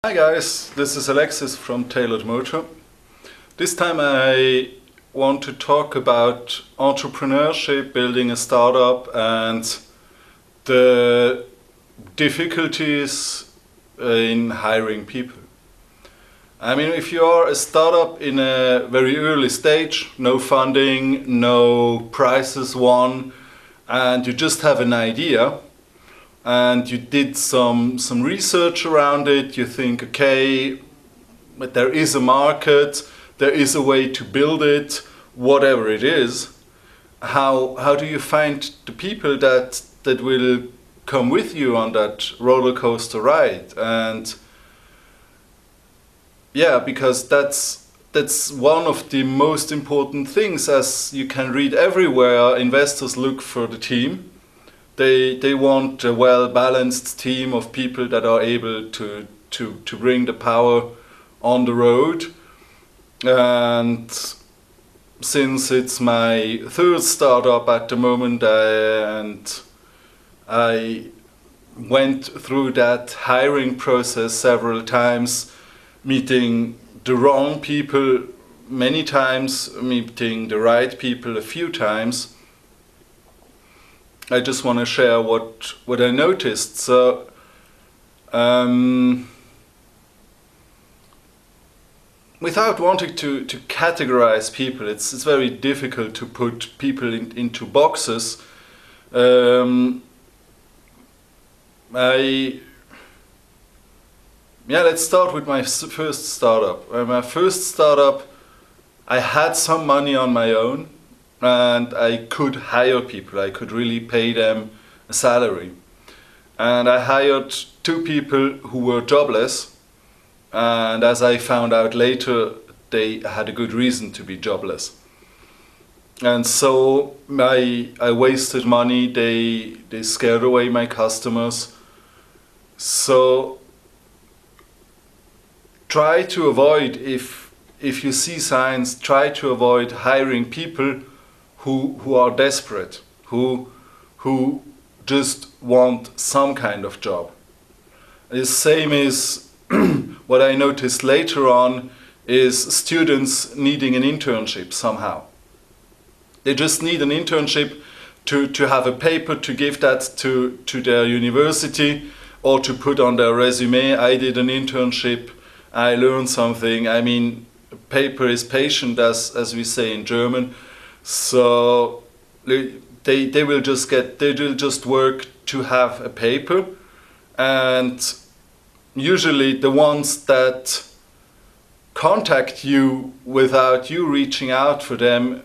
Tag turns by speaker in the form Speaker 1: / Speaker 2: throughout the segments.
Speaker 1: Hi guys, this is Alexis from Tailored Motor. This time I want to talk about entrepreneurship, building a startup, and the difficulties in hiring people. I mean, if you are a startup in a very early stage, no funding, no prizes won, and you just have an idea, and you did some research around it, you think, okay, but there is a market, there is a way to build it, whatever it is. How do you find the people that will come with you on that roller coaster ride? And yeah, because that's one of the most important things. As you can read everywhere, investors look for the team. They want a well-balanced team of people that are able to bring the power on the road. And since it's my third startup at the moment, and I went through that hiring process several times, meeting the wrong people many times, meeting the right people a few times, I just want to share what I noticed. So, without wanting to categorize people, it's very difficult to put people into boxes. Let's start with my first startup. My first startup, I had some money on my own, and I could hire people. I could really pay them a salary. And I hired 2 people who were jobless, and as I found out later, they had a good reason to be jobless. And so I wasted money, they scared away my customers. So try to avoid, if you see signs, try to avoid hiring people who are desperate, who just want some kind of job. The same is what I noticed later on is students needing an internship somehow. They just need an internship to have a paper to give that to their university or to put on their resume. I did an internship, I learned something. I mean, paper is patient, as we say in German. So they will just work to have a paper, and usually the ones that contact you without you reaching out for them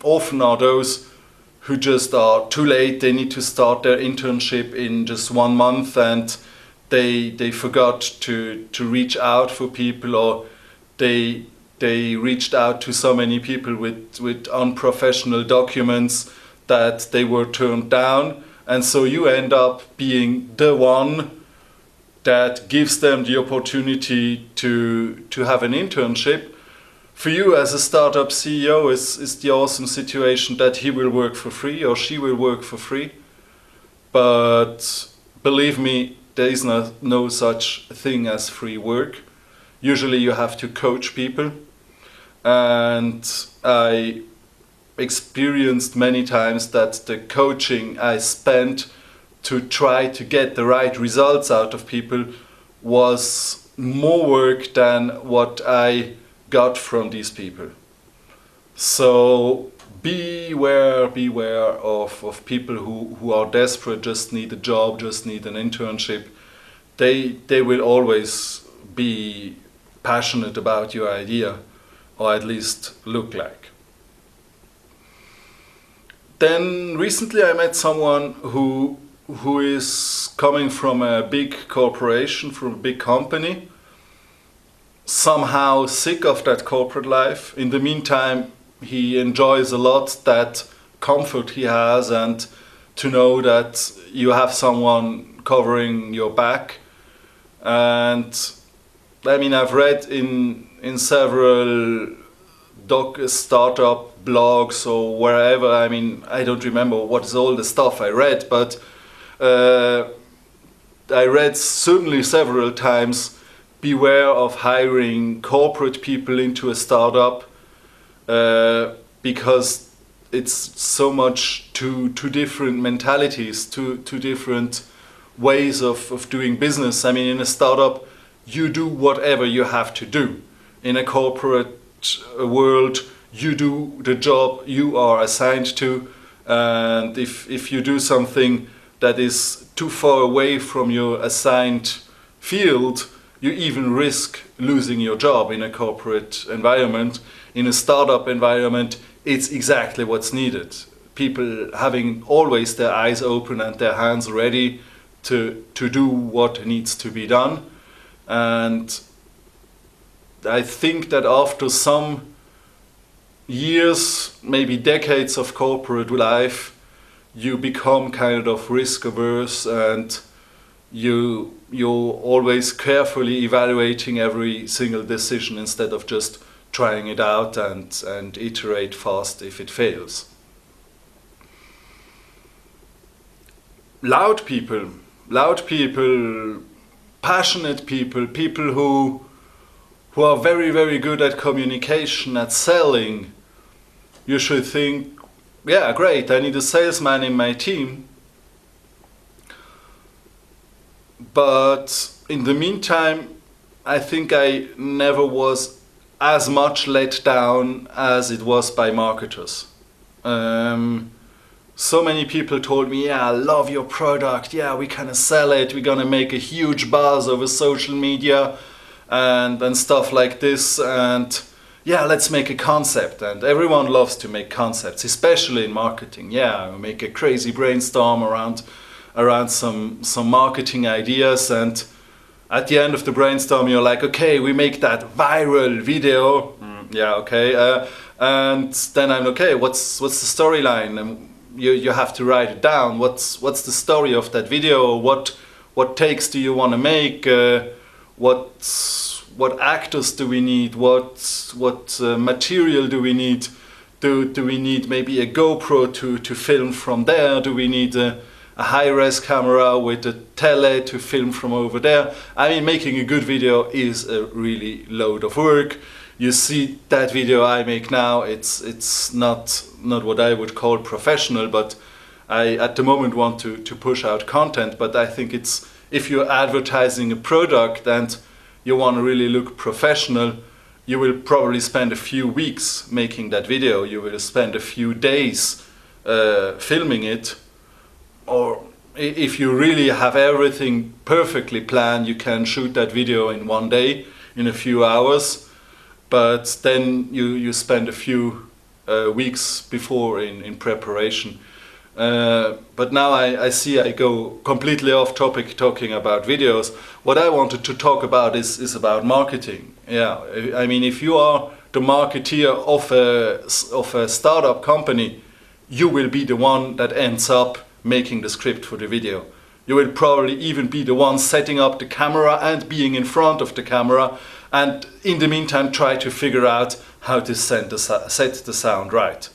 Speaker 1: often are those who just are too late. They need to start their internship in just 1 month, and they forgot to reach out for people, or they reached out to so many people with unprofessional documents that they were turned down. And so you end up being the one that gives them the opportunity to have an internship. For you as a startup CEO is the awesome situation that he will work for free or she will work for free. But believe me, there is no such thing as free work. Usually you have to coach people. And I experienced many times that the coaching I spent to try to get the right results out of people was more work than what I got from these people. So beware of people who are desperate, just need a job, just need an internship. They will always be passionate about your idea, or at least look like. Then recently I met someone who is coming from a big corporation, from a big company, somehow sick of that corporate life. In the meantime, he enjoys a lot that comfort he has, and to know that you have someone covering your back. And I mean, I've read in several startup blogs or wherever, I mean, I don't remember what is all the stuff I read, but I read certainly several times beware of hiring corporate people into a startup because it's so much two different mentalities, two different ways of doing business. I mean, in a startup, you do whatever you have to do. In a corporate world, you do the job you are assigned to, and if you do something that is too far away from your assigned field, you even risk losing your job in a corporate environment. In a startup environment, it's exactly what's needed. People having always their eyes open and their hands ready to do what needs to be done. And I think that after some years, maybe decades of corporate life, you become kind of risk averse, and you're always carefully evaluating every single decision instead of just trying it out and iterate fast if it fails. Loud people, passionate people, people who are very, very good at communication, at selling. You should think, yeah, great, I need a salesman in my team. But in the meantime, I think I never was as much let down as it was by marketers. So many people told me, yeah, I love your product, yeah, we're gonna sell it, we're gonna make a huge buzz over social media and stuff like this, and yeah, let's make a concept. And everyone loves to make concepts, especially in marketing. Yeah, we make a crazy brainstorm around some marketing ideas, and at the end of the brainstorm you're like, okay, we make that viral video. Yeah, okay, and then I'm okay, what's the storyline? And you have to write it down. What's the story of that video? What takes do you want to make? What actors do we need? What material do we need? Do we need maybe a GoPro to film from there? Do we need a high-res camera with a tele to film from over there? I mean, making a good video is a really load of work. You see that video I make now, it's not what I would call professional, but I at the moment want to push out content. But I think it's, if you're advertising a product and you want to really look professional, you will probably spend a few weeks making that video. You will spend a few days filming it. Or if you really have everything perfectly planned, you can shoot that video in one day, in a few hours. But then you spend a few weeks before in preparation. But now I see I go completely off topic talking about videos. What I wanted to talk about is about marketing. Yeah, I mean, if you are the marketeer of a startup company, you will be the one that ends up making the script for the video. You will probably even be the one setting up the camera and being in front of the camera, and in the meantime try to figure out how to set the sound right.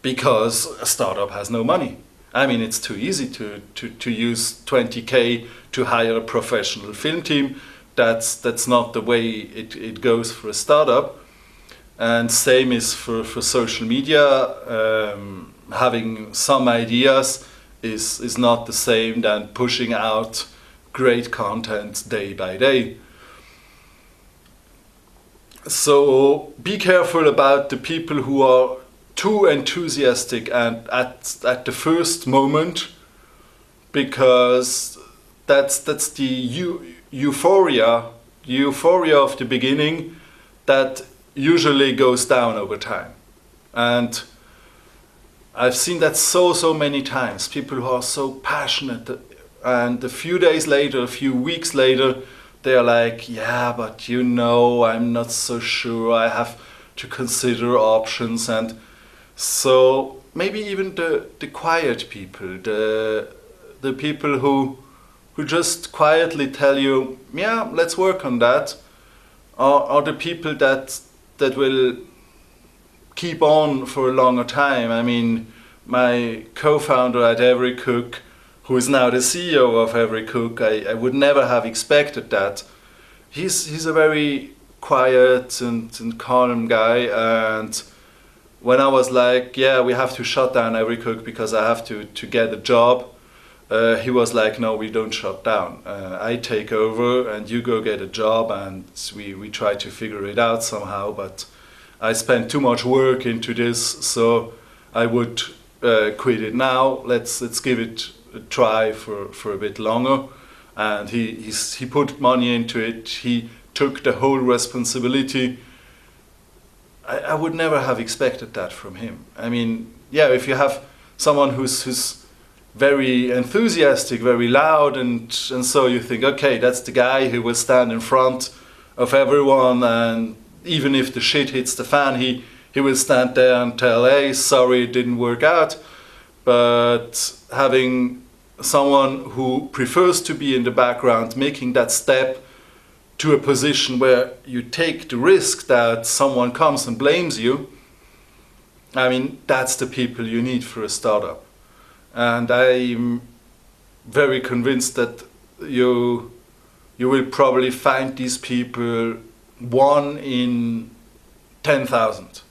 Speaker 1: Because a startup has no money. I mean, it's too easy to use 20K to hire a professional film team. That's not the way it goes for a startup. And same is for social media. Having some ideas is not the same than pushing out great content day by day. So be careful about the people who are too enthusiastic and at the first moment, because that's the euphoria of the beginning that usually goes down over time. And I've seen that so many times. People who are so passionate, and a few days later, a few weeks later, they're like, yeah, but you know, I'm not so sure, I have to consider options. And so maybe even the quiet people, the people who just quietly tell you, yeah, let's work on that, are the people that will keep on for a longer time. I mean, my co-founder at Everycook, who is now the CEO of Everycook, I would never have expected that. he's a very quiet and calm guy. And when I was like, yeah, we have to shut down every cook because I have to get a job, he was like, no, we don't shut down. I take over and you go get a job, and we try to figure it out somehow. But I spent too much work into this, so I would quit it now. Let's give it a try for a bit longer. And he put money into it. He took the whole responsibility. I would never have expected that from him. I mean, yeah, if you have someone who's very enthusiastic, very loud, and so you think, okay, that's the guy who will stand in front of everyone, and even if the shit hits the fan, he will stand there and tell, hey, sorry, it didn't work out. But having someone who prefers to be in the background, making that step to a position where you take the risk that someone comes and blames you, I mean, that's the people you need for a startup. And I'm very convinced that you will probably find these people 1 in 10,000.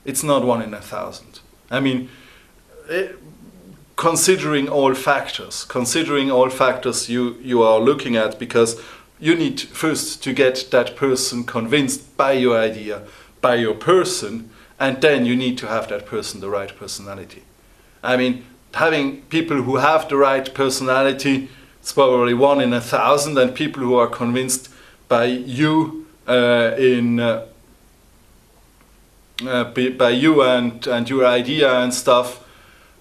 Speaker 1: It's not 1 in 1,000. I mean, considering all factors you are looking at, because you need first to get that person convinced by your idea, by your person, and then you need to have that person the right personality. I mean, having people who have the right personality, it's probably 1 in 1,000, and people who are convinced by you by you and your idea and stuff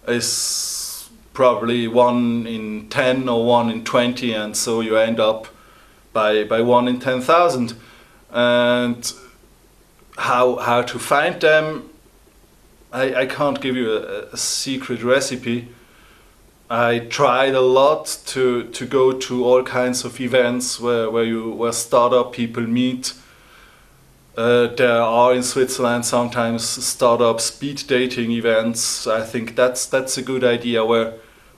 Speaker 1: is probably 1 in 10 or 1 in 20, and so you end up by 1 in 10,000. And how to find them, I can't give you a secret recipe. I tried a lot to go to all kinds of events where startup people meet. There are in Switzerland sometimes startup speed dating events. I think that's a good idea, where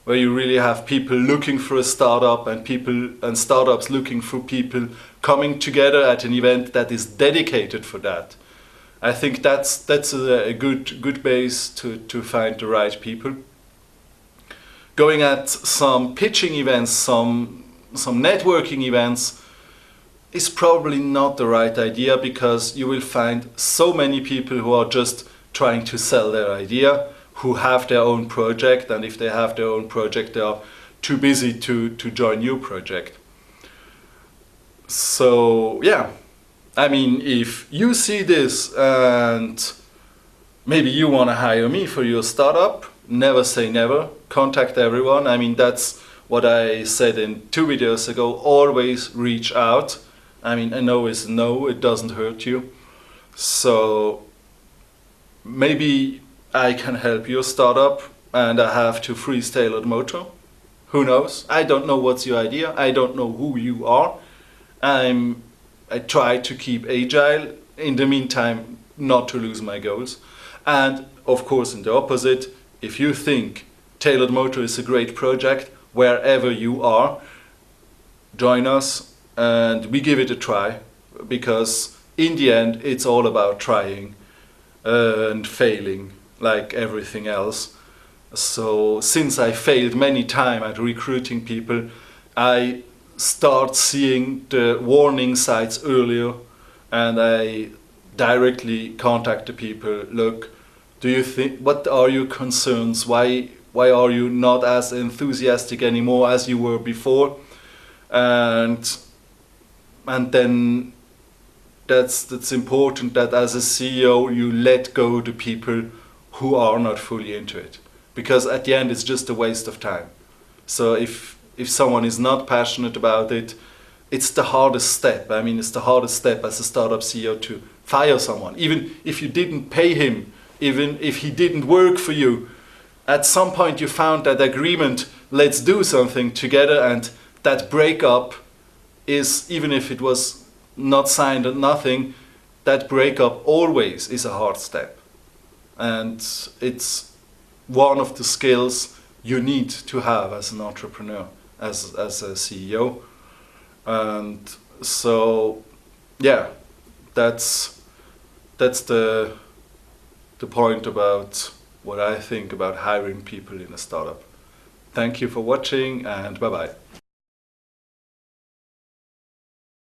Speaker 1: you really have people looking for a startup and startups looking for people coming together at an event that is dedicated for that. I think that's a good base to find the right people. Going at some pitching events, some networking events is probably not the right idea, because you will find so many people who are just trying to sell their idea, who have their own project, and if they have their own project, they are too busy to join your project. So yeah, I mean, if you see this and maybe you want to hire me for your startup, never say never. Contact everyone. I mean, that's what I said in 2 videos ago. Always reach out. I mean, a no is no, it doesn't hurt you. So maybe I can help your startup and I have to freeze tailored motor. Who knows? I don't know what's your idea. I don't know who you are. I try to keep agile. In the meantime, not to lose my goals. And of course, in the opposite, if you think Tailored Motor is a great project, wherever you are, join us and we give it a try, because in the end it's all about trying and failing like everything else. So since I failed many times at recruiting people, I start seeing the warning signs earlier, and I directly contact the people. Look, do you think, what are your concerns? Why are you not as enthusiastic anymore as you were before? And then that's important, that as a CEO you let go the people who are not fully into it, because at the end it's just a waste of time. So if someone is not passionate about it, it's the hardest step. I mean, it's the hardest step as a startup CEO to fire someone. Even if you didn't pay him, even if he didn't work for you, at some point you found that agreement, let's do something together, and that breakup is, even if it was not signed or nothing, that breakup always is a hard step. And it's one of the skills you need to have as an entrepreneur, as a CEO. And so, yeah, that's the point about what I think about hiring people in a startup. Thank you for watching, and bye bye.